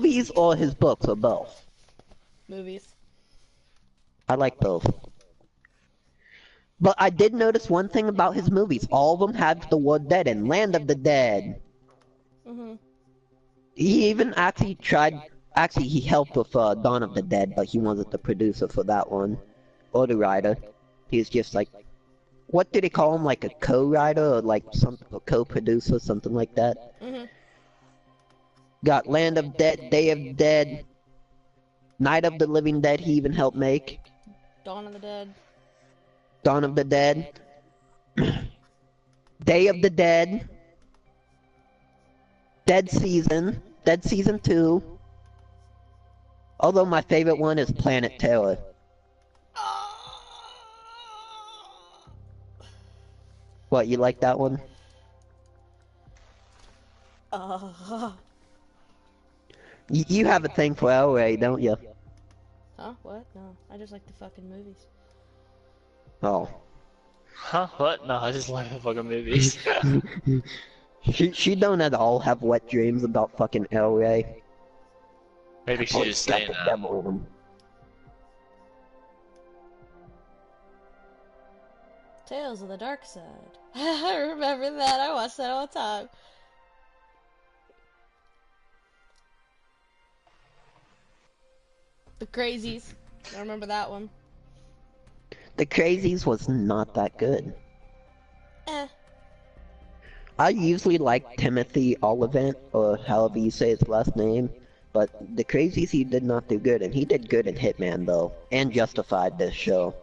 movies or his books or both? Movies. I like both. But I did notice one thing about his movies. All of them have the word dead in. Land of the Dead. Mhm. He even actually tried... Actually, he helped with Dawn of the Dead, but he wasn't the producer for that one. Or the writer. He was just like... What did he call him? Like a co-writer or like a co-producer, something like that? Mhm. Got Land of Dead, Day of Dead, Night of the Living Dead he even helped make. Dawn of the Dead. Dawn of the Dead. Day of the Dead. Dead Season 2. Although my favorite one is Planet Terror. What, you like that one? You have a thing for Elray, don't you? Huh? What? No, I just like the fucking movies. Oh. Huh? What? No, I just like the fucking movies. She don't at all have wet dreams about fucking Elray. Maybe she's just saying that. Devil in him. Tales of the Dark Side. I remember that. I watched that all the time. The Crazies. I remember that one. The Crazies was not that good. Eh. I usually like Timothy Olyphant, or however you say his last name, but The Crazies he did not do good, and he did good in Hitman though, and Justified this show.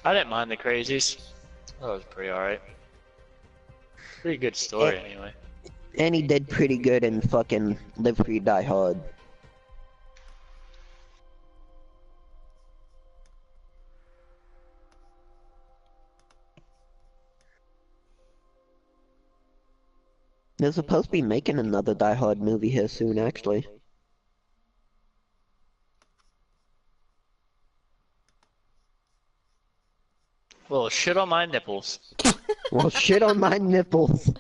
I didn't mind the Crazies. That was pretty alright. Pretty good story anyway. And he did pretty good in fucking Live Free Die Hard. They're supposed to be making another Die Hard movie here soon, actually. Well, shit on my nipples. Well, shit on my nipples.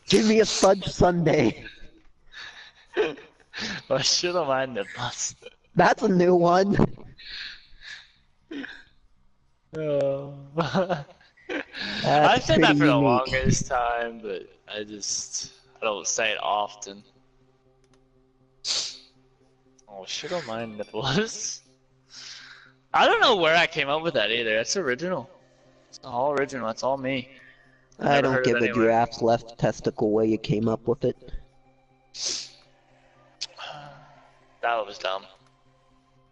Give me a fudge sundae. Well, shit on my nipples. That's a new one. Oh. That's I've said that pretty for the unique. longest time, but I don't say it often. Oh, shit on my nipples. I don't know where I came up with that either. That's original. It's all original. That's all me. I don't give a giraffe's left testicle where you came up with it. That was dumb.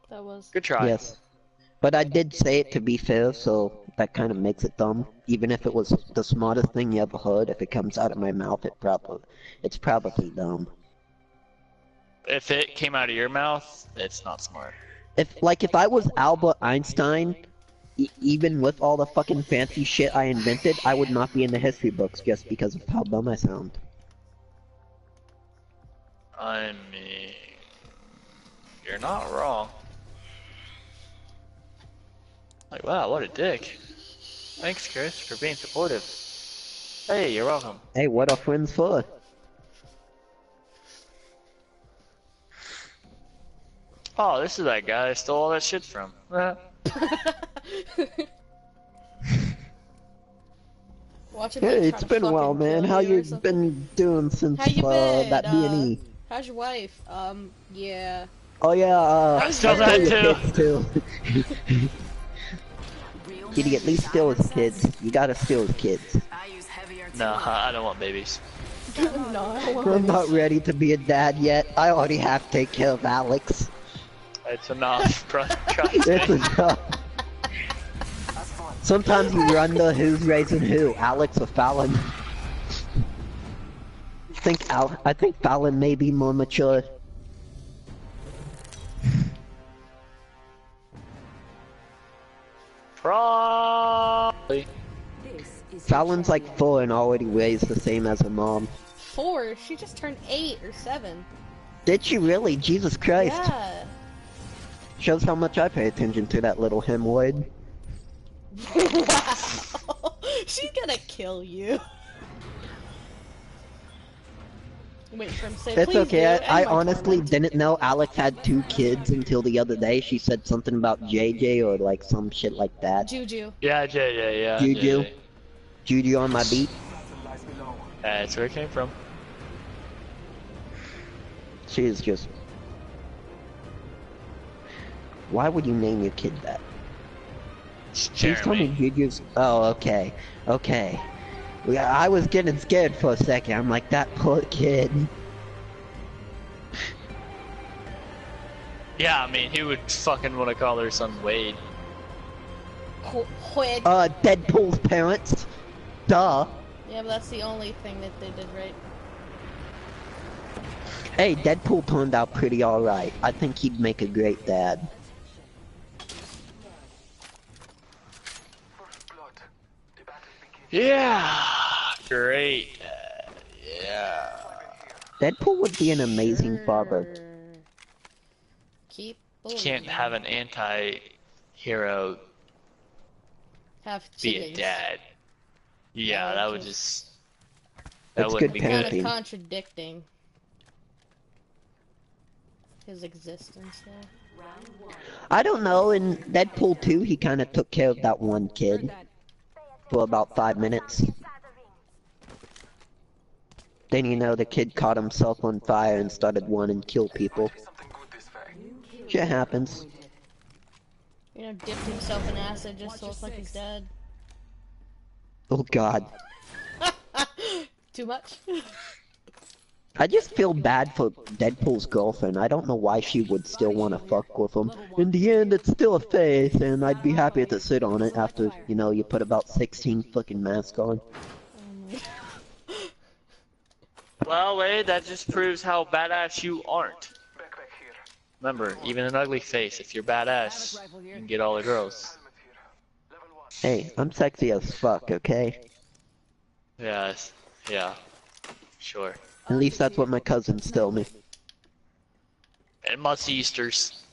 That was. Good try. Yes. But I did say it to be fair, so that kind of makes it dumb. Even if it was the smartest thing you ever heard, if it comes out of my mouth, it's probably dumb. If it came out of your mouth, it's not smart. If I was Albert Einstein, even with all the fucking fancy shit I invented, I would not be in the history books just because of how dumb I sound. I mean, you're not wrong. Like, wow, what a dick. Thanks, Chris, for being supportive. Hey, you're welcome. Hey, what are friends for? Oh, this is that guy I stole all that shit from. Watching Hey, it's been a while, man. How you been doing since How you been? that B&E? How's your wife? Yeah. Oh yeah, I stole that your too. kids too. Did he at least steal his kids? You gotta steal his kids. No, I don't want babies. No. I'm not ready to be a dad yet. I already have to take care of Alex. It's enough, trust It's me. enough. Sometimes you wonder who's raising who, Alex or Fallon. I think Fallon may be more mature. Probably. Fallon's like 4 and already weighs the same as her mom. 4? She just turned 8 or 7. Did she really? Jesus Christ. Yeah. Shows how much I pay attention to that little hemorrhoid. Wow. She's gonna kill you. Wait for him to say, It's please okay. do, I end my honestly torment. didn't know Alex had 2 kids until the other day. She said something about JJ or like some shit like that. Juju. Yeah, JJ, yeah, Juju. JJ. Juju on my beat. That's where it came from. She is just... Why would you name your kid that? Please tell me Jeremy. Juju's... Oh, okay. Okay. Yeah, I was getting scared for a second. I'm like, that poor kid. Yeah, I mean, he would fucking want to call her son Wade. Wait. Deadpool's parents. Duh. Yeah, but that's the only thing that they did right. Hey, Deadpool turned out pretty alright. I think he'd make a great dad. Yeah, great. Yeah. Deadpool would be an amazing father. Keep You bullying can't me. have an anti-hero Have be a siblings. dad. Yeah, That that would would just- just... That That's wouldn't good be Kind good. of parenting. contradicting his existence there. I don't know, in Deadpool 2, he kind of took care of that one kid for about 5 minutes. Then, you know, the kid caught himself on fire and started wanting to kill people. Shit happens. You know, dipped himself in acid just to look like he's dead. Oh god. Too much? I just feel bad for Deadpool's girlfriend. I don't know why she would still want to fuck with him. In the end, it's still a face, and I'd be happy to sit on it after, you know, you put about 16 fucking masks on. Well, Wade, that just proves how badass you aren't. Remember, even an ugly face, if you're badass, you can get all the girls. Hey, I'm sexy as fuck, okay? Yes, yeah, sure. At least that's what my cousins tell me. And my sisters.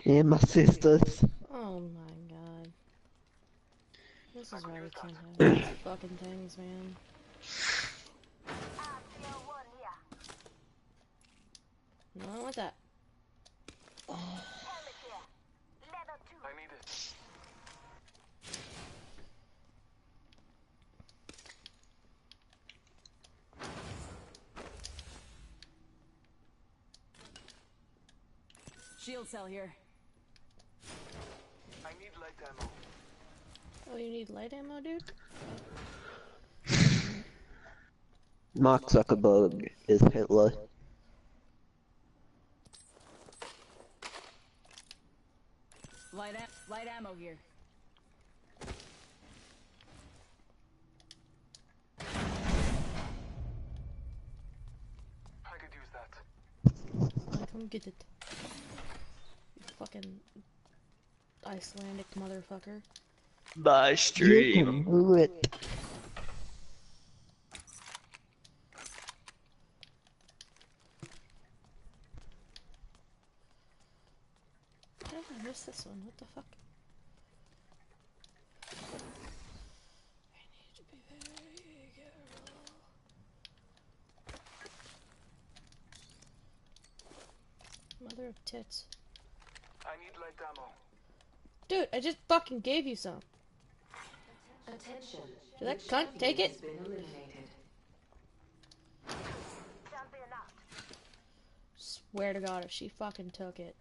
And my sisters. Oh my god. This is why we can't have these fucking things, man. No, I don't want that. Shield cell here. I need light ammo. Oh, you need light ammo, dude? Mark Zuckerberg is Hitler. Light ammo here. I could use that. Come get it. You fucking Icelandic motherfucker. By You stream. can do it. Oh, I missed this one. What the fuck? I need to be very careful. Mother of tits. I need light ammo. Dude, I just fucking gave you some. Attention. Did that cunt take it? Been eliminated. Swear to God, if she fucking took it.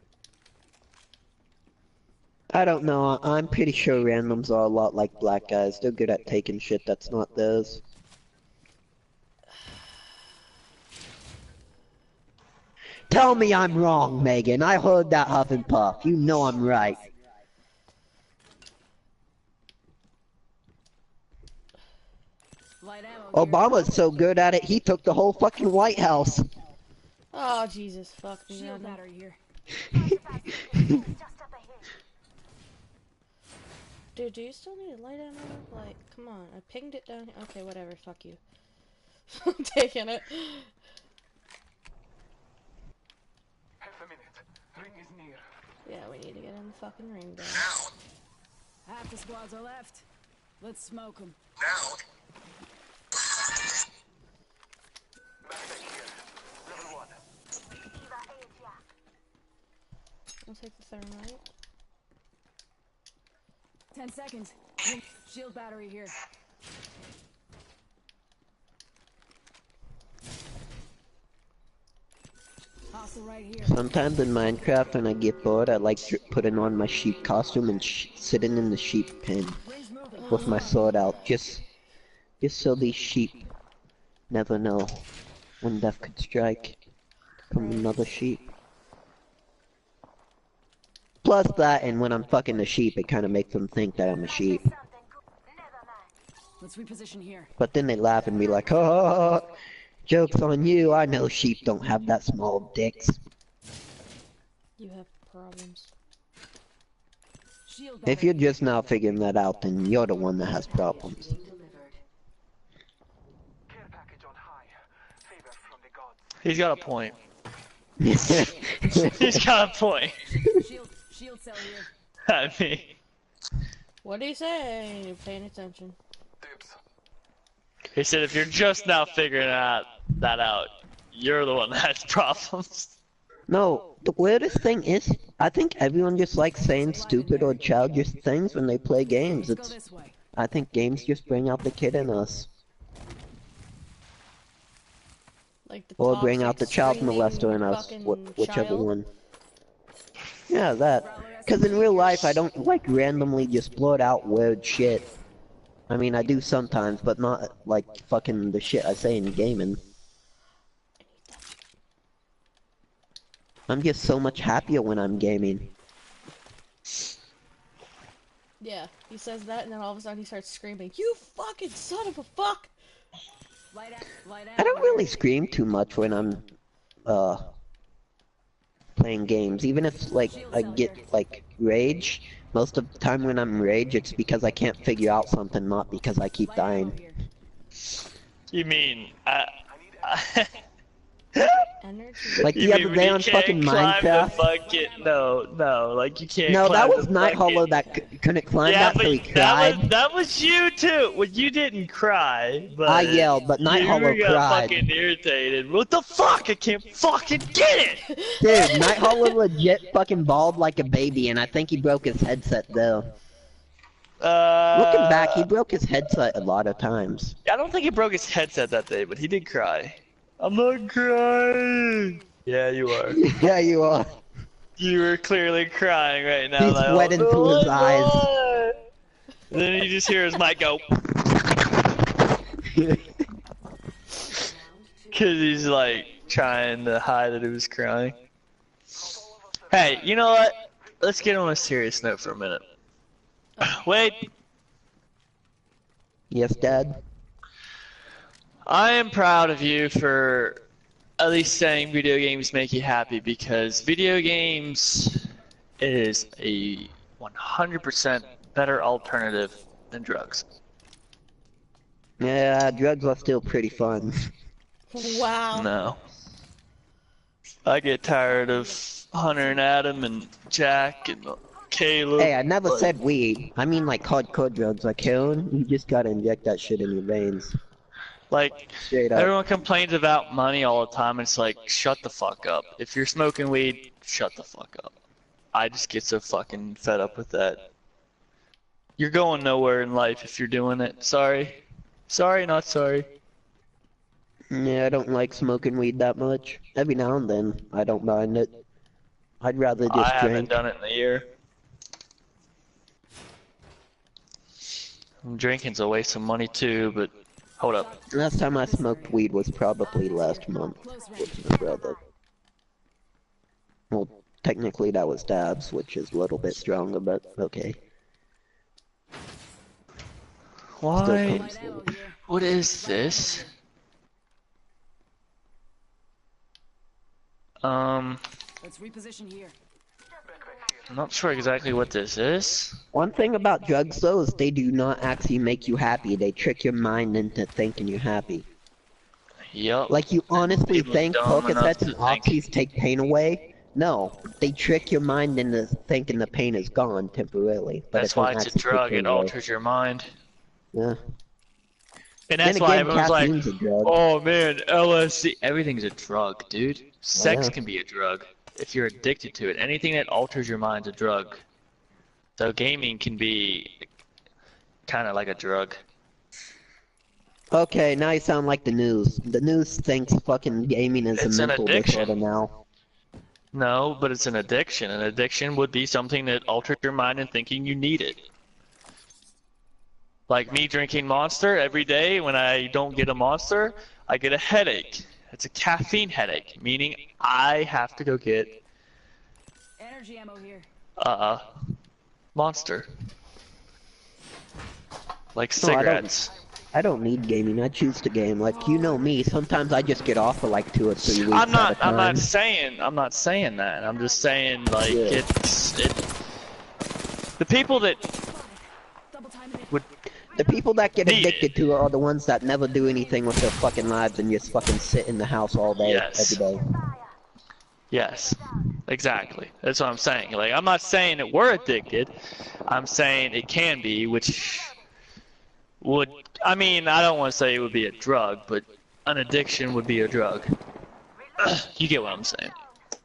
I don't know, I'm pretty sure randoms are a lot like black guys. They're good at taking shit that's not theirs. Tell me I'm wrong, Megan. I heard that huff and puff. You know I'm right. Light ammo here. Obama's so good at it, he took the whole fucking White House. Oh, Jesus, fuck me. Shield man. battery here. Dude, do you still need light ammo? Like, come on, I pinged it down here. Okay, whatever, fuck you. I'm taking it. Half a minute. Ring is near. Yeah, we need to get in the fucking ring, guys. Half the squads are left. Let's smoke them. Backpack here. take the thermite. 10 seconds. Shield battery here. Hostile right here. Sometimes in Minecraft, when I get bored, I like putting on my sheep costume and sitting in the sheep pen Rings moving. with my sword out, just so these sheep never know when death could strike from another sheep. Plus that, and when I'm fucking the sheep, it kind of makes them think that I'm a sheep. Let's reposition here. But then they laugh and be like, "Oh, joke's on you. I know sheep don't have that small dicks." You have problems. Shield If you're just now figuring that out, then you're the one that has problems. Care package on high. Favor from the gods. He's got a point. He's got a point. Shield cell here. I mean, What do you say? You're paying attention. Dibs. he said if you're just now figuring that out, you're the one that has problems. No, the weirdest thing is, I think everyone just likes saying stupid or childish things when they play games. Let's go this way. I think games just bring out the kid in us. Like the Or bring out the toxic, child screaming molester in us, fucking whichever child. one. Yeah, that. Because in real life, I don't like randomly just blurt out weird shit. I mean, I do sometimes, but not like fucking the shit I say in gaming. I'm just so much happier when I'm gaming. Yeah, he says that, and then all of a sudden he starts screaming, "You fucking son of a fuck!" Light out. I don't really scream too much when I'm, playing games. Even if, like, I get, like, rage, most of the time when I'm rage, it's because I can't figure out something, not because I keep dying. You mean, Energy. Like you the mean other when day you on can't fucking climb the Minecraft. bucket? No, like you can't. No, that climb was the Night bucket. Hollow that couldn't climb Yeah, that, but so he cried. that was you too. Well, you didn't cry, but I yelled, but Night Hollow you got cried. fucking irritated. What the fuck? I can't fucking get it. Dude, Night Hollow legit fucking bawled like a baby, and I think he broke his headset though. Looking back, he broke his headset a lot of times. I don't think he broke his headset that day, but he did cry. I'm not crying. Yeah, you are. Yeah, you are. You were clearly crying right now. He's like, wetting oh, through his no, eyes. no. And then you just hear his mic go. Cause he's like trying to hide that he was crying. Hey, you know what? Let's get on a serious note for a minute. Wait, Yes, Dad? I am proud of you for at least saying video games make you happy, because video games is a 100% better alternative than drugs. Yeah, drugs are still pretty fun. Wow. No. I get tired of Hunter and Adam and Jack and Caleb. Hey, I never said weed. I mean like hardcore drugs, like heroin. You just gotta inject that shit in your veins. Like, Straight up. everyone complains about money all the time. It's like, shut the fuck up. If you're smoking weed, shut the fuck up. I just get so fucking fed up with that. You're going nowhere in life if you're doing it. Sorry. Sorry, not sorry. Yeah, I don't like smoking weed that much. Every now and then, I don't mind it. I'd rather just I haven't drink. done it in a year. Drinking's a waste of money too, but hold up. Last time I smoked weed was probably last month with my brother. Well, technically that was dabs, which is a little bit stronger, but okay. Why? comes in. What is this? Let's reposition here. I'm not sure exactly what this is. One thing about drugs though is they do not actually make you happy. They trick your mind into thinking you're happy. Yup. Like you honestly People think dumb enough Percocets to and think. Oxys take pain away? No, they trick your mind into thinking the pain is gone temporarily. But That's it don't why it's a actually take drug. pain It away. alters your mind. Yeah. And Then that's why again, everyone's like, caffeine's a drug. oh man, LSD. Everything's a drug, dude. Sex Yeah. can be a drug. if you're addicted to it. Anything that alters your mind's a drug. So gaming can be kind of like a drug. Okay, now you sound like the news. The news thinks fucking gaming is It's a an mental addiction. disorder now. No, but it's an addiction. An addiction would be something that alters your mind and thinking you need it. Like me drinking Monster every day, when I don't get a Monster, I get a headache. It's a caffeine headache, meaning I have to go get Energy ammo here. Monster. Like No, cigarettes. I don't need gaming. I choose to game. Like, you know me. Sometimes I just get off for like 2 or 3 weeks I'm at a time. not saying that. I'm just saying like Yeah. the people that Double time it. would The people that get Need addicted to it are the ones that never do anything with their fucking lives and just fucking sit in the house all day, Yes. every day. Yes, exactly. That's what I'm saying. Like, I'm not saying that we're addicted. I'm saying it can be, which would, I mean, I don't want to say it would be a drug, but an addiction would be a drug. You get what I'm saying.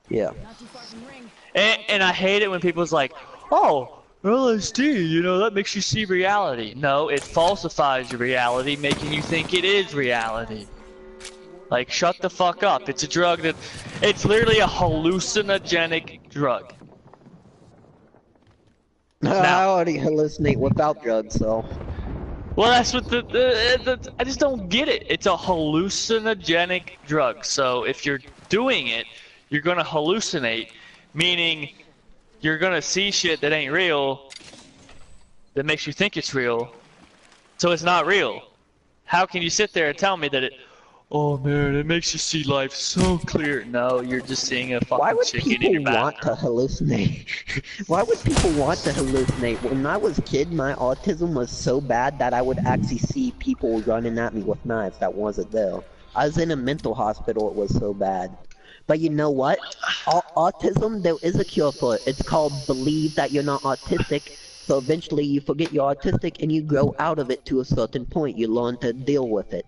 Yeah. Not too far from ring. And I hate it when people's like, oh, LSD, you know, that makes you see reality. No, it falsifies your reality, making you think it is reality. Like, shut the fuck up. It's a drug that, it's literally a hallucinogenic drug. I already hallucinate without drugs, so. Well, that's what I just don't get it. It's a hallucinogenic drug. So if you're doing it, you're gonna hallucinate, meaning you're gonna see shit that ain't real, that makes you think it's real, so it's not real. How can you sit there and tell me that it, oh man, it makes you see life so clear? No, you're just seeing a Why fucking would chicken in people your want to bathroom. hallucinate? Why would people want to hallucinate? When I was a kid, my autism was so bad that I would actually see people running at me with knives that wasn't there. I was in a mental hospital, it was so bad. But you know what? Autism, there is a cure for it. It's called believe that you're not autistic. So eventually you forget you're autistic and you grow out of it to a certain point. You learn to deal with it.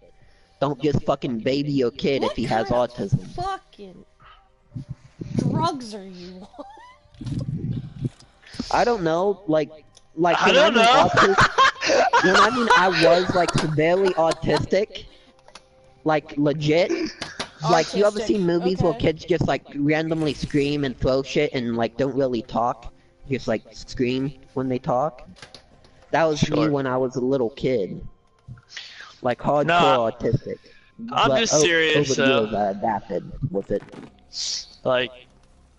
Don't just fucking baby your kid if he has What kind autism. of fucking drugs are you on? I don't know, like I when don't mean know. when I mean I was like severely autistic, like legit. Like, you ever Autistic, seen movies where okay. kids just like randomly scream and throw shit and like don't really talk? Just like scream when they talk? That was me Sure. when I was a little kid. Like hardcore Nah, autistic. I'm But just serious, over the years I adapted with it. like,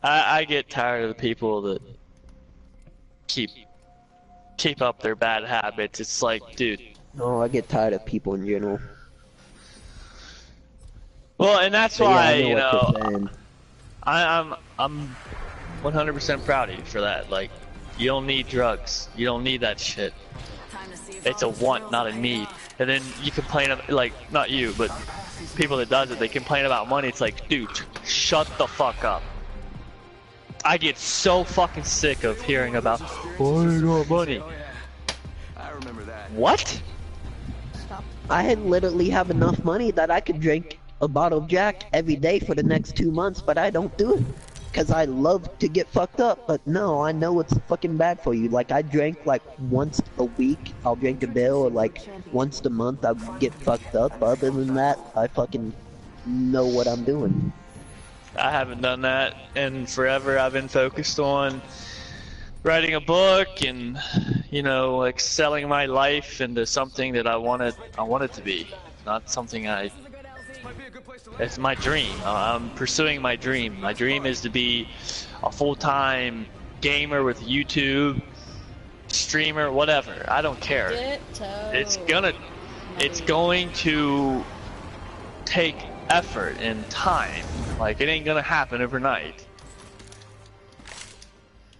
I get tired of the people that keep up their bad habits. It's like, dude. Oh, I get tired of people in general. Well, and that's But yeah, why, I know you what know, you're saying. I'm 100% proud of you for that. Like, you don't need drugs. You don't need that shit. Time to see if It's a all those want, drills not a paid need. off. And then you complain, like, not you, but people that does it, they complain about money. It's like, dude, shut the fuck up. I get so fucking sick of hearing about, oh, I got money. Oh yeah, I remember that. What? Stop. I literally have enough money that I could drink a bottle of Jack every day for the next 2 months, but I don't do it. Cause I love to get fucked up, but no, I know it's fucking bad for you. Like, I drank like once a week, I'll drink a bill, or like once a month I'll get fucked up. Other than that, I fucking know what I'm doing. I haven't done that in forever. I've been focused on writing a book and, you know, like selling my life into something that I want it to be, not something I. It's my dream. I'm pursuing my dream. My dream is to be a full-time gamer with YouTube, streamer, whatever. I don't care. Ditto. It's going to take effort and time. Like, it ain't gonna happen overnight.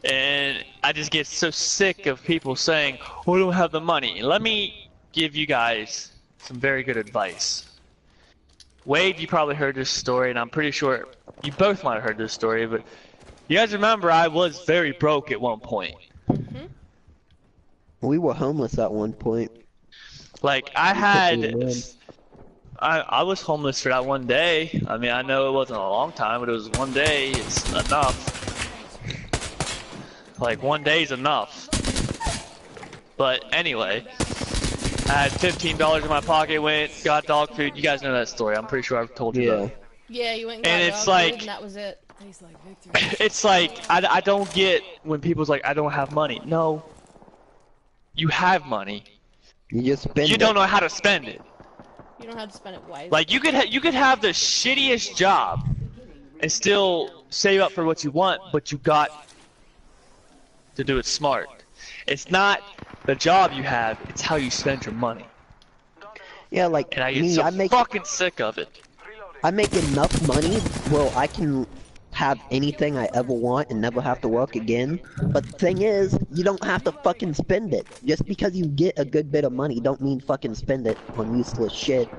And I just get so sick of people saying, oh, I don't have the money. Let me give you guys some very good advice. Wade, you probably heard this story, and I'm pretty sure you both might have heard this story, but you guys remember I was very broke at one point. Mm-hmm. We were homeless at one point. Like, I We had couldn't I was homeless for that one day. I mean, I know it wasn't a long time, but it was one day. It's enough. Like, one day's enough. But anyway, I had $15 in my pocket, got dog food. You guys know that story. I'm pretty sure I've told you that. Yeah, you went and got And it's dog like, food and that was it. it's like, I don't get when people's like, I don't have money. No. You have money. You just spend You don't know how to spend it. You don't have to spend it wisely. Like, you could have the shittiest job and still save up for what you want, but you got to do it smart. It's not the job you have, it's how you spend your money. Yeah, like And I get me, so I make fucking sick of it. enough money where I can have anything I ever want and never have to work again. But the thing is, you don't have to fucking spend it. Just because you get a good bit of money, don't mean fucking spend it on useless shit.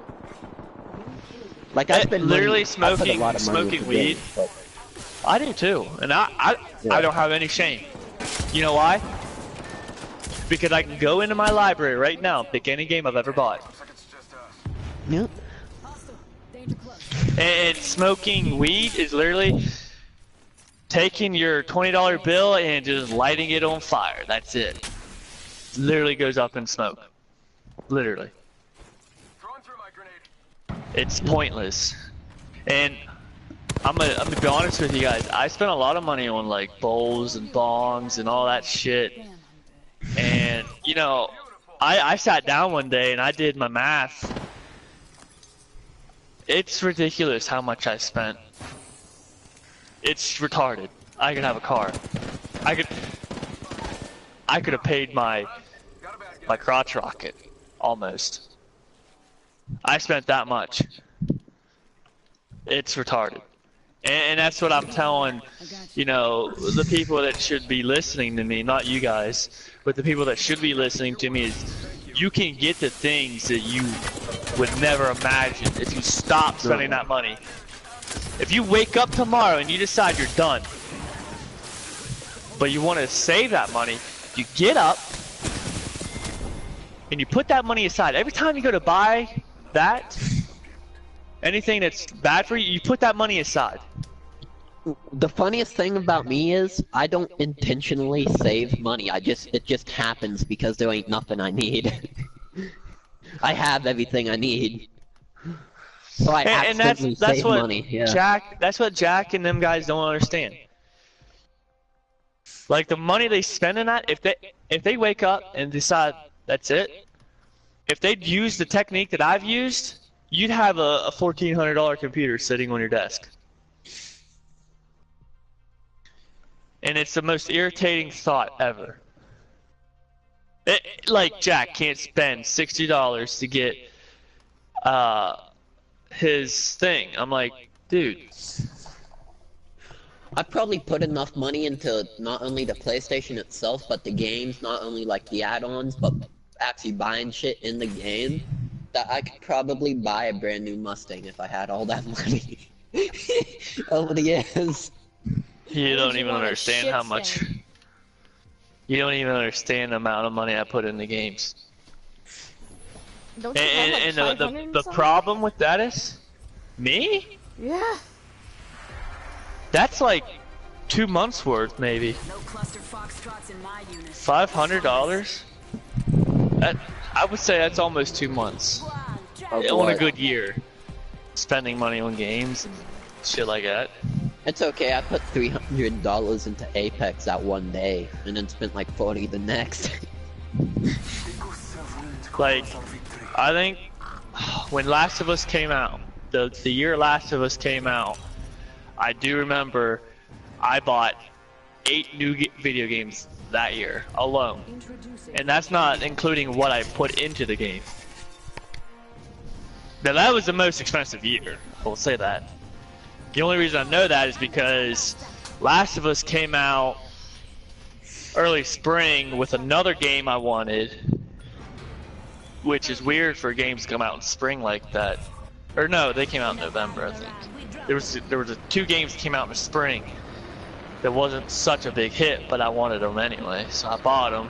Like I spend literally money, I put a lot of money smoking into weed. games, but I do too, and I don't have any shame. You know why? Because I can go into my library right now and pick any game I've ever bought. yeah. And smoking weed is literally taking your $20 bill and just lighting it on fire. That's it. Literally goes up in smoke. Literally. It's pointless. And I'm gonna be honest with you guys. I spent a lot of money on like bowls and bongs and all that shit. And you know, I sat down one day and I did my math. It's ridiculous how much I spent. It's retarded. I could have a car. I could have paid my crotch rocket almost. I spent that much. It's retarded. And that's what I'm telling, you know, the people that should be listening to me, not you guys, but the people that should be listening to me is you can get the things that you would never imagine if you stop spending that money. If you wake up tomorrow and you decide you're done, but you want to save that money, you get up and you put that money aside. Every time you go to buy that, anything that's bad for you, you put that money aside. The funniest thing about me is I don't intentionally save money. It just happens because there ain't nothing I need. I have everything I need. So I accidentally save money. Yeah. That's what Jack and them guys don't understand. Like the money they spend on that, if they wake up and decide that's it, if they'd use the technique that I've used, you'd have a $1,400 computer sitting on your desk. And it's the most irritating thought ever. Like Jack can't spend $60 to get his thing. I'm like, dude. I probably put enough money into not only the PlayStation itself, but the games, not only like the add-ons, but actually buying shit in the game, that I could probably buy a brand new Mustang if I had all that money over the years. You don't even understand how much. You don't even understand the amount of money I put into games. Don't you have, like, And the problem with that is, me? Yeah. That's like 2 months worth, maybe. No cluster foxtrots in my unit. $500? I would say that's almost 2 months. On a good year. Spending money on games and shit like that. It's okay, I put $300 into Apex that one day, and then spent like 40 the next. Like, I think when Last of Us came out, the year Last of Us came out, I do remember I bought 8 new video games that year alone. And that's not including what I put into the game. Now that was the most expensive year, I will say that. The only reason I know that is because Last of Us came out early spring with another game I wanted, which is weird for games to come out in spring like that. Or no, they came out in November, I think. There was 2 games that came out in the spring that wasn't such a big hit, but I wanted them anyway, so I bought them.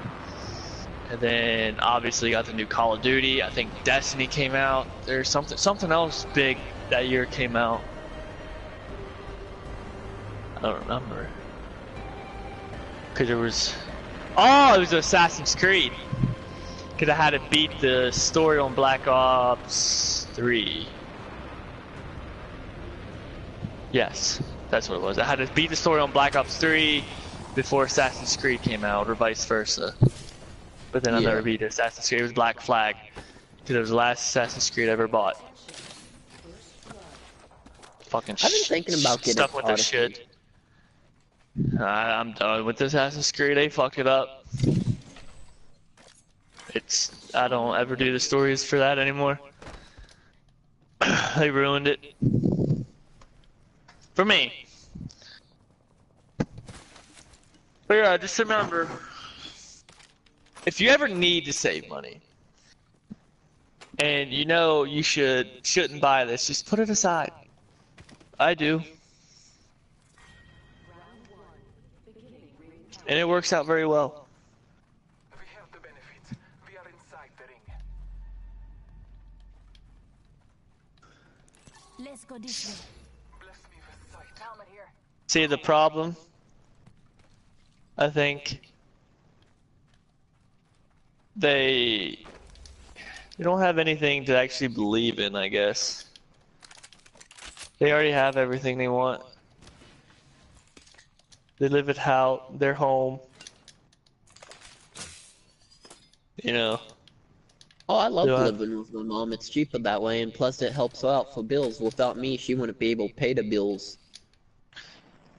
And then obviously got the new Call of Duty. I think Destiny came out. There's something else big that year came out. I don't remember. Cause it was Assassin's Creed. Cause I had to beat the story on Black Ops 3. Yes, that's what it was. I had to beat the story on Black Ops 3 before Assassin's Creed came out, or vice versa. But then I never beat Assassin's Creed. It was Black Flag. Because it was the last Assassin's Creed I ever bought. Fucking I've been thinking about getting stuck with this shit. I'm done with Assassin's Creed. They fucked it up. I don't ever do the stories for that anymore. They ruined it. For me. But yeah, just remember, if you ever need to save money, and you know you shouldn't buy this, just put it aside. I do. And it works out very well. We have the benefits. We are inside the ring. Let's go this way. Bless me with sight. Helmet here. See the problem? I think they don't have anything to actually believe in, I guess. They already have everything they want. They live at their home. You know. Oh, I love Yeah. living with my mom. It's cheaper that way, and plus it helps her out for bills. Without me, she wouldn't be able to pay the bills.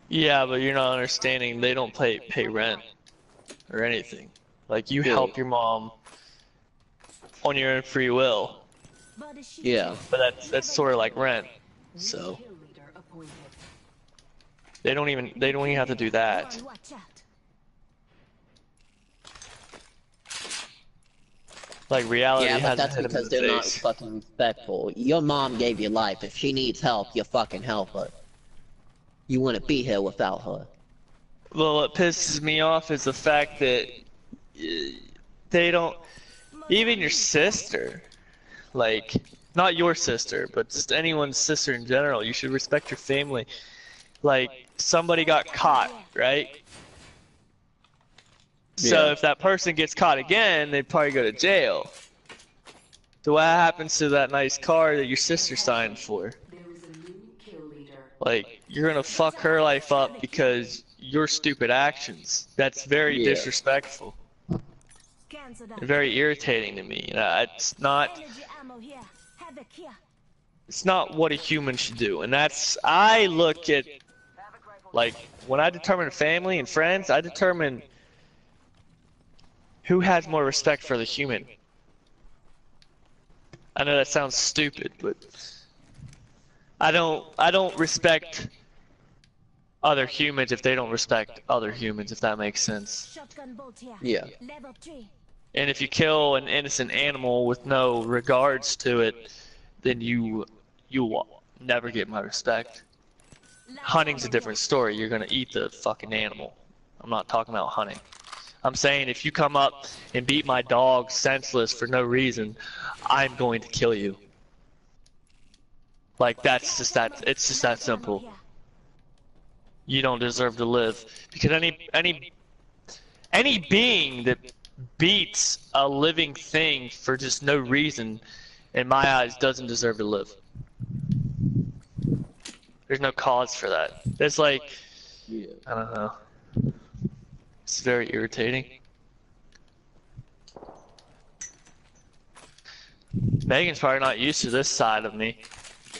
Yeah, but you're not understanding. They don't pay rent or anything. Like you help your mom on your own free will. Yeah. But that's sort of like rent. So they don't even have to do that. Like reality Yeah, but hasn't that's hit 'em in because the they're not face. fucking respectful. Your mom gave you life. If she needs help, you fucking help her. You wouldn't be here without her. Well, what pisses me off is the fact that they don't. Even your sister, like not your sister, but just anyone's sister in general. You should respect your family. Like somebody got caught, right? So Yeah. if that person gets caught again, they'd probably go to jail. So what happens to that nice car that your sister signed for? Like, you're gonna fuck her life up because your stupid actions. That's very disrespectful. And very irritating to me. It's not what a human should do. And I look at, like, when I determine family and friends, I determine who has more respect for the human. I know that sounds stupid, but I don't respect other humans if they don't respect other humans, if that makes sense. Yeah. And if you kill an innocent animal with no regards to it, then you will never get my respect. Hunting's a different story. You're gonna eat the fucking animal. I'm not talking about hunting. I'm saying if you come up and beat my dog senseless for no reason, I'm going to kill you. Like it's just that simple. You don't deserve to live. Because any being that beats a living thing for just no reason, in my eyes, doesn't deserve to live. There's no cause for that. It's like, I don't know. It's very irritating. Megan's probably not used to this side of me.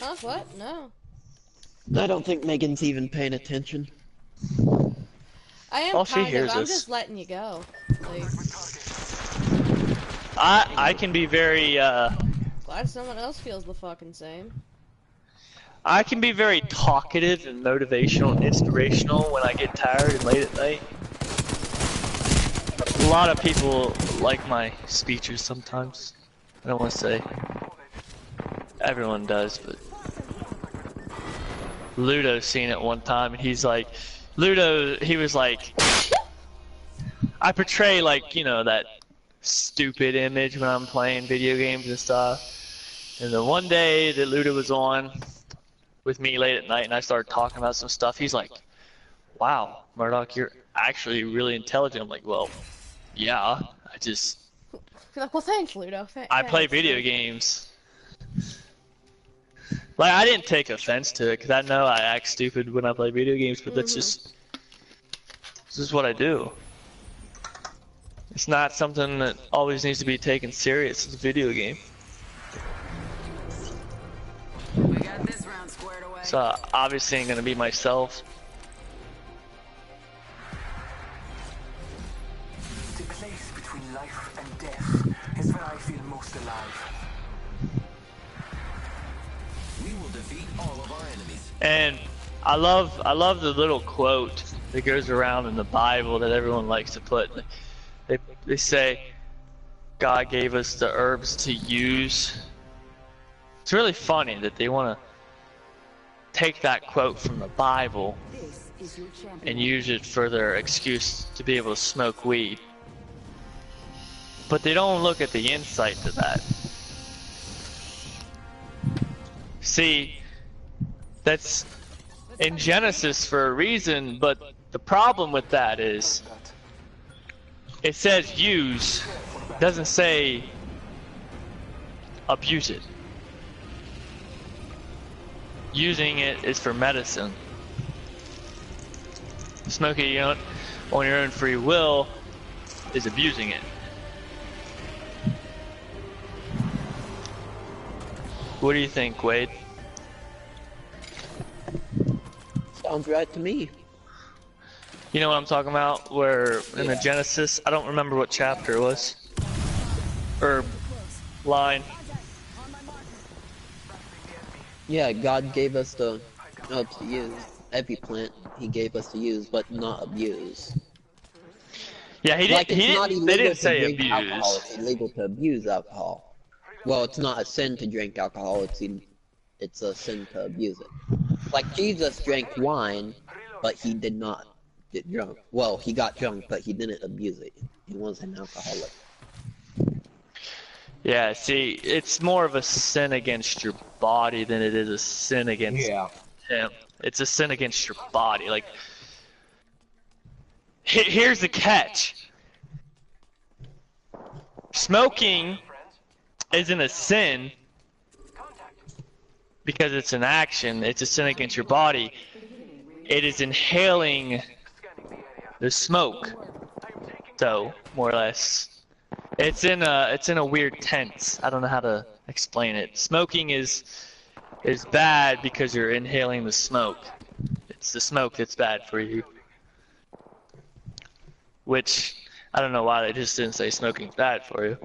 Huh? What? No. I don't think Megan's even paying attention. I am Oh, she kind of. hears I'm us. just letting you go. Like, I can be very glad someone else feels the fucking same. I can be very talkative and motivational and inspirational when I get tired and late at night. A lot of people like my speeches sometimes. I don't want to say everyone does, but Ludo's seen it one time and he's like, he was like, I portray like, you know, that stupid image when I'm playing video games and stuff. And the one day that Luda was on with me late at night and I started talking about some stuff, he's like, wow, Murdoch, you're actually really intelligent. I'm like, well, yeah, I just... Well, thanks, Ludo. I play video games. Like, I didn't take offense to it, because I know I act stupid when I play video games, but that's just... This is what I do. It's not something that always needs to be taken serious. It's a video game. We got this round squared away. So obviously I'm gonna be myself. The place between life and death is where I feel most alive. We will defeat all of our enemies. And I love the little quote that goes around in the Bible that everyone likes to put. They say God gave us the herbs to use. It's really funny that they want to take that quote from the Bible and use it for their excuse to be able to smoke weed. But they don't look at the insight to that. See, that's in Genesis for a reason, but the problem with that is it says use, doesn't say abuse it. Using it is for medicine. Smoking it on your own free will is abusing it. What do you think, Wade? Sounds right to me. You know what I'm talking about? Where in the Genesis, I don't remember what chapter it was. Or line. Yeah, God gave us the herbs to use. Every plant He gave us to use, but not abuse. Yeah, he Like, didn't. it's not illegal They didn't to say drink alcohol, abuse. it's illegal to abuse alcohol. Well, it's not a sin to drink alcohol, it's a sin to abuse it. Like, Jesus drank wine, but he did not get drunk. Well, he got drunk, but he didn't abuse it. He wasn't an alcoholic. Yeah, see, it's more of a sin against your body than it is a sin against him. It's a sin against your body. Like, here's the catch. Smoking isn't a sin because it's an action. It's a sin against your body. It is inhaling the smoke, though, more or less. It's in a weird tense. I don't know how to explain it. Smoking is bad because you're inhaling the smoke. It's the smoke that's bad for you. Which, I don't know why they just didn't say smoking's bad for you.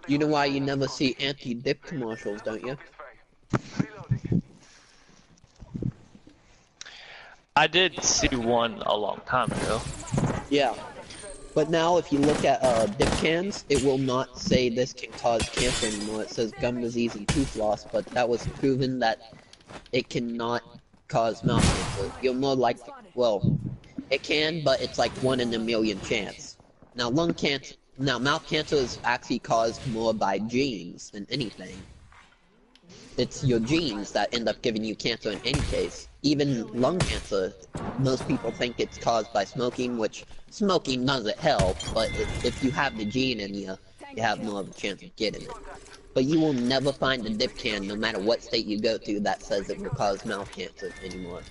You know why you never see anti-dip commercials, don't you? I did see one a long time ago. Yeah. But now if you look at dip cans, it will not say this can cause cancer anymore. It says gum disease and tooth loss, but that was proven that it cannot cause mouth cancer. You'll more like, well, it can, but it's like 1 in a million chance. Now mouth cancer is actually caused more by genes than anything. It's your genes that end up giving you cancer in any case. Even lung cancer, most people think it's caused by smoking, which smoking doesn't help, but if you have the gene in you, you have more of a chance of getting it. But you will never find a dip can, no matter what state you go to, that says it will cause mouth cancer anymore.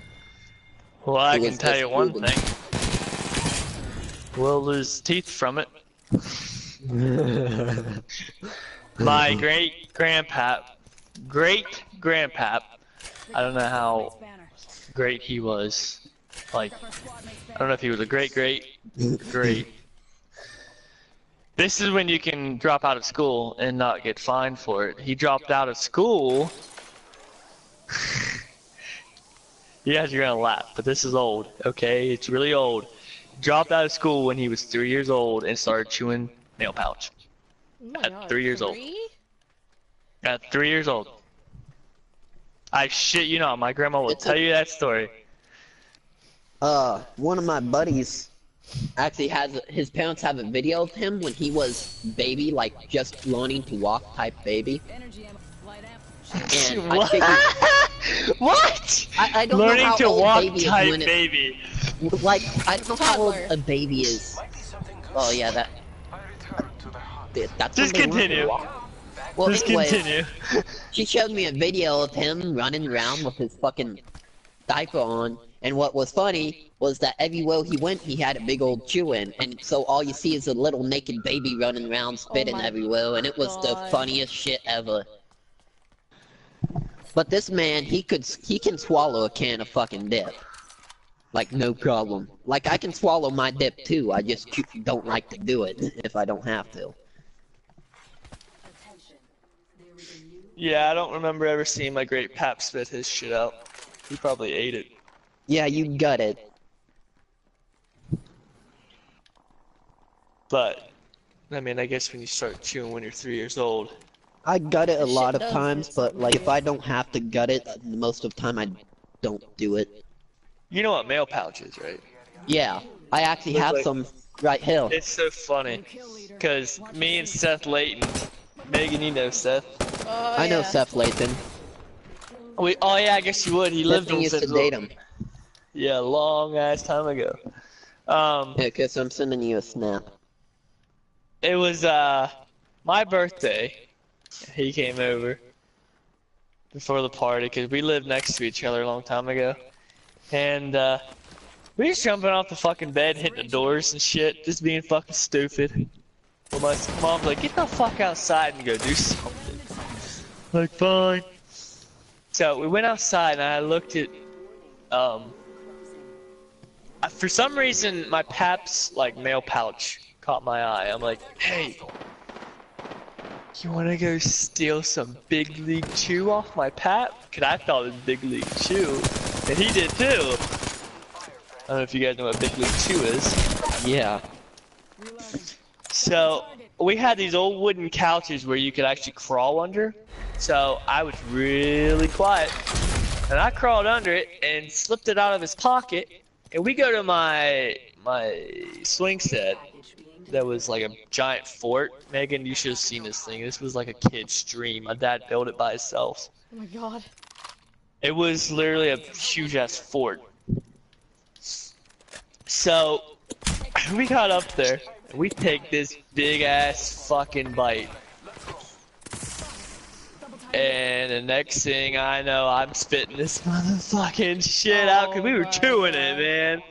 Well, I can tell you one thing. We'll lose teeth from it. My great-grandpap, I don't know how great he was. Like, I don't know if he was a great. This is when you can drop out of school and not get fined for it. He dropped out of school. You guys are gonna laugh, but this is old, okay? It's really old. Dropped out of school when he was 3 years old and started chewing nail polish. Oh my At God, 3 years old. 3? At 3 years old. I shit you not, my grandma will tell you that story. One of my buddies, actually has his parents have a video of him when he was baby, like just learning to walk type baby. Energy ammo. Light ammo. And I What? figured What? I don't know Learning how to old walk baby is type when it, baby. like I don't know how old Toddler. a baby is. Might be something good. Oh yeah, that I return to the hunt. that's Just when they learn to continue. walk. Well, Just anyways, continue. she showed me a video of him running around with his fucking diaper on, and what was funny was that everywhere he went, he had a big old chew in, and so all you see is a little naked baby running around spitting my everywhere, and it was the God. funniest shit ever. But this man, he can swallow a can of fucking dip. Like, no problem. Like, I can swallow my dip too, I just don't like to do it if I don't have to. Yeah, I don't remember ever seeing my great pap spit his shit out. He probably ate it. Yeah, you got it. But, I mean, I guess when you start chewing when you're 3 years old. I gut it a That lot shit of does times, get but something like to if it. I don't have to gut it, most of the time I don't do it. You know what male pouch is, right? Yeah, I actually Look have like- some right here. It's so funny. Because me and Seth Layton, Megan, you know Seth. Oh, I know yeah. Seth Layton. Oh yeah, I guess you would. He lived Tiffany on used to Central. date him. Yeah, long ass time ago. Yeah, cause I'm sending you a snap. It was my birthday. He came over before the party because we lived next to each other a long time ago, and we just jumping off the fucking bed, hitting the doors and shit, just being fucking stupid. Well, my mom's like, "Get the fuck outside and go do something." Like, fine. So we went outside and I looked at for some reason my pap's like male pouch caught my eye. I'm like, "Hey, you wanna go steal some big league chew off my pap?" Cause I thought it was big league chew, and he did too. I don't know if you guys know what big league chew is. Yeah. So we had these old wooden couches where you could actually crawl under. So I was really quiet, and I crawled under it and slipped it out of his pocket. And we go to my swing set. That was like a giant fort. Megan, you should have seen this thing. This was like a kid's dream. My dad built it by himself. Oh my god. It was literally a huge ass fort. So we got up there and we take this big ass fucking bite. And the next thing I know, I'm spitting this motherfucking shit out because we were my chewing it, God. man.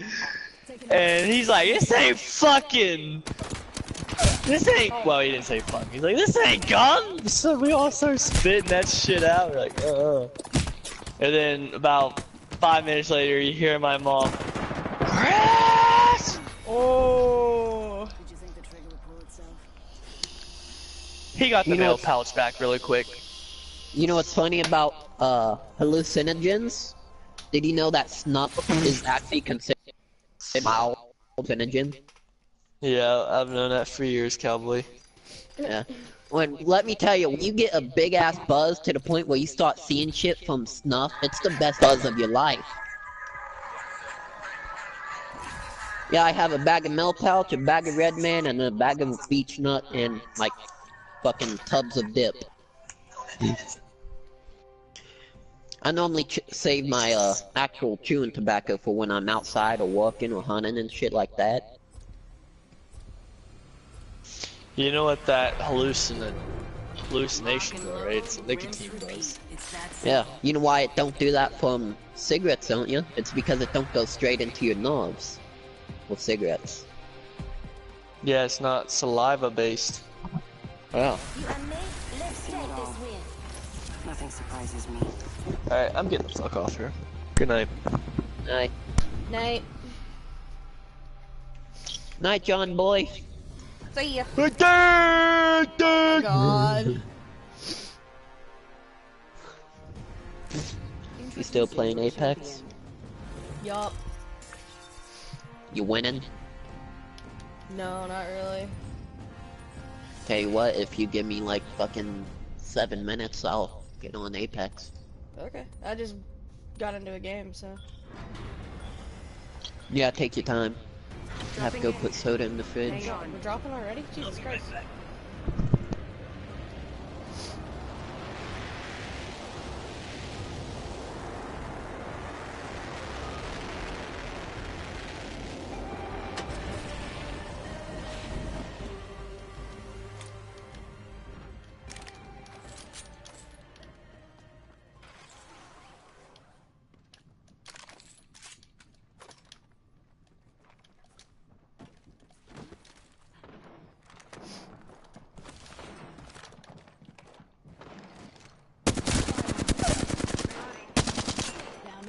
And he's like, "This ain't fucking. This ain't." Well, he didn't say fuck. He's like, "This ain't gum." So we all start spitting that shit out. We're like, And then about 5 minutes later, you hear my mom, "Chris!" Oh. Did you think the trigger would pull itself? He got the You know male what's- pouch back really quick. You know what's funny about hallucinogens? Did you know that snuff is actually considered a mild hallucinogen? Yeah, I've known that for years, cowboy. Yeah. Let me tell you, when you get a big ass buzz to the point where you start seeing shit from snuff, it's the best buzz of your life. Yeah, I have a bag of Mel Pouch, a bag of Red Man, and a bag of Beech Nut, and like fucking tubs of dip. I normally save my actual chewing tobacco for when I'm outside or walking or hunting and shit like that. You know what that hallucination are, right? It's a nicotine buzz. It's that Yeah, you know why it don't do that from cigarettes, don't you? It's because it don't go straight into your nerves with cigarettes. Yeah, it's not saliva based. Wow. You and me, let's take this win. Nothing surprises me. Alright, I'm getting the fuck off here. Good night. Night. Night. Night, John boy. See ya. God. God. You still playing Apex? Yup. You winning? No, not really. Tell you what, if you give me like fucking 7 minutes, I'll get on Apex. Okay. I just got into a game, so. Yeah, take your time. I have to go put soda in the fridge. We're dropping already? Jesus Christ.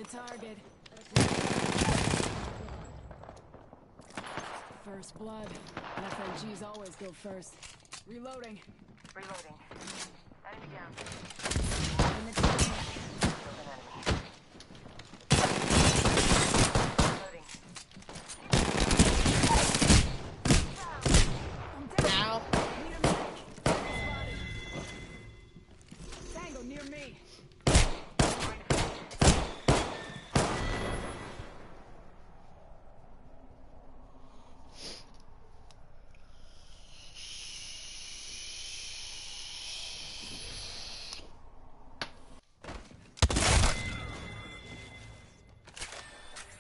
Target. First blood. FNGs always go first. Reloading. Reloading. Enemy down. In the target. Killed an enemy. Reloading. I'm down. Ow. Need a medic. Spotted. Tango near me.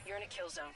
You're in a kill zone.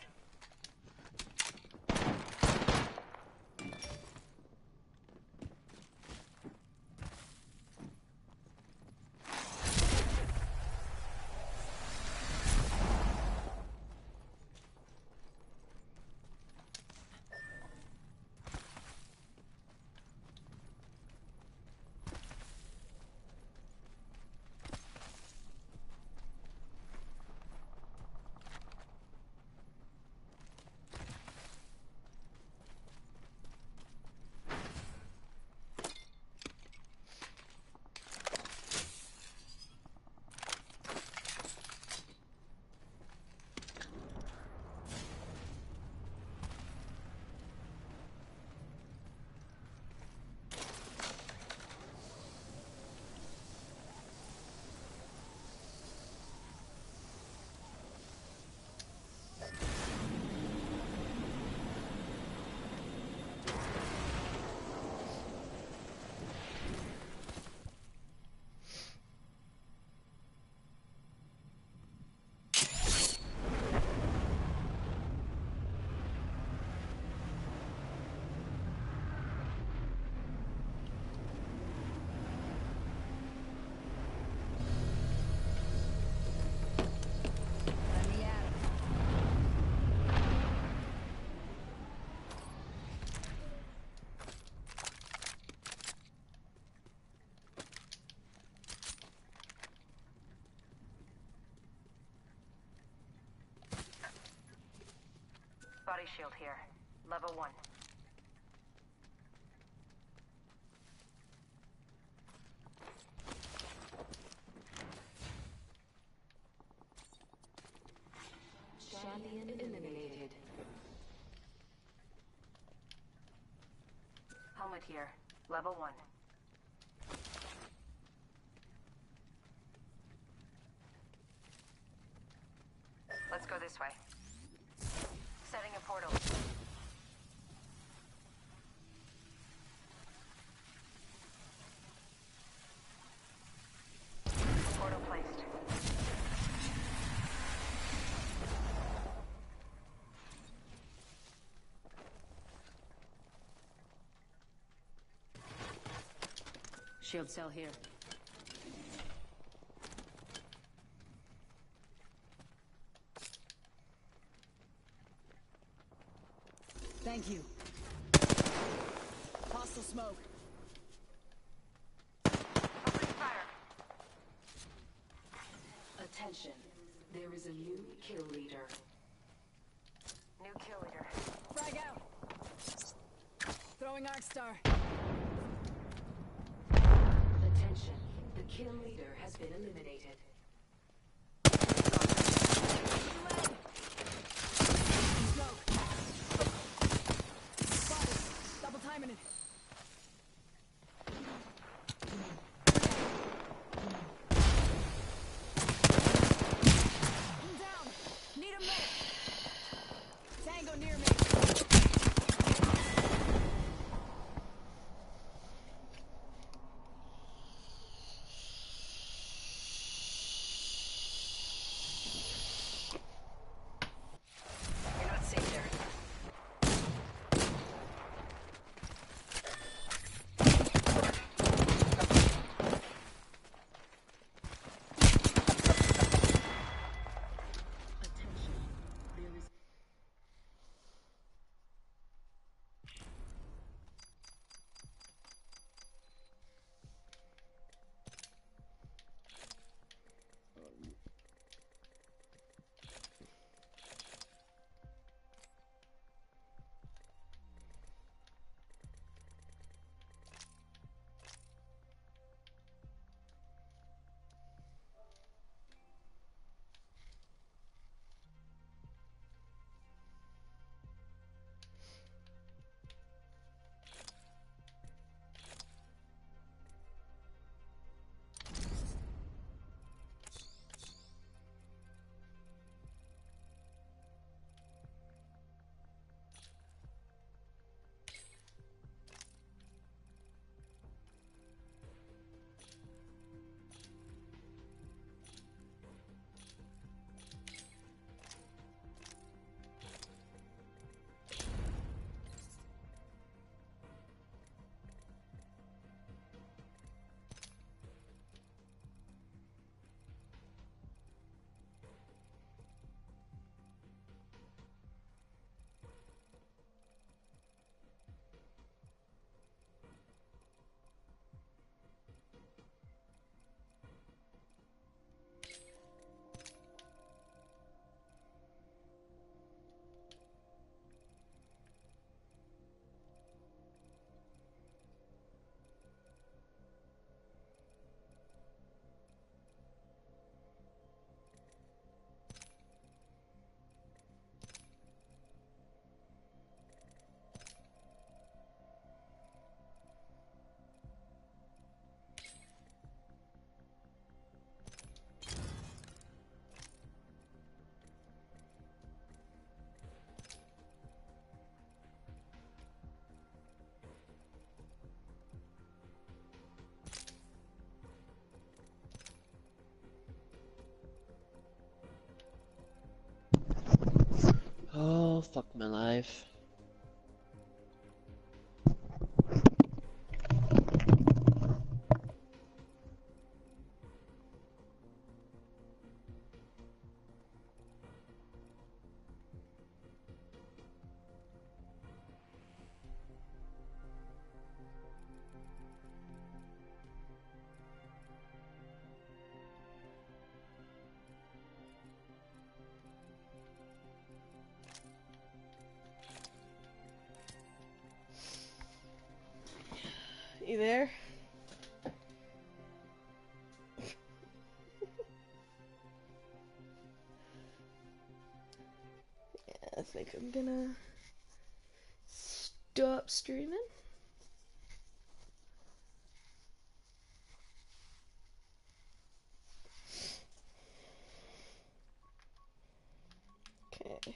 Body shield here. Level 1. Champion eliminated. Helmet here. Level 1. Let's go this way. Setting a portal. Portal placed. Shield cell here. Thank you. Hostile smoke. Opening fire. Attention. There is a new kill leader. New kill leader. Frag out. Throwing Arc Star. Attention. The kill leader has been eliminated. Smoke. Spotted. Double timing it. I'm down. Need a medic. Tango near me. Oh, fuck my life. You there? Yeah, I think I'm gonna stop streaming. Okay.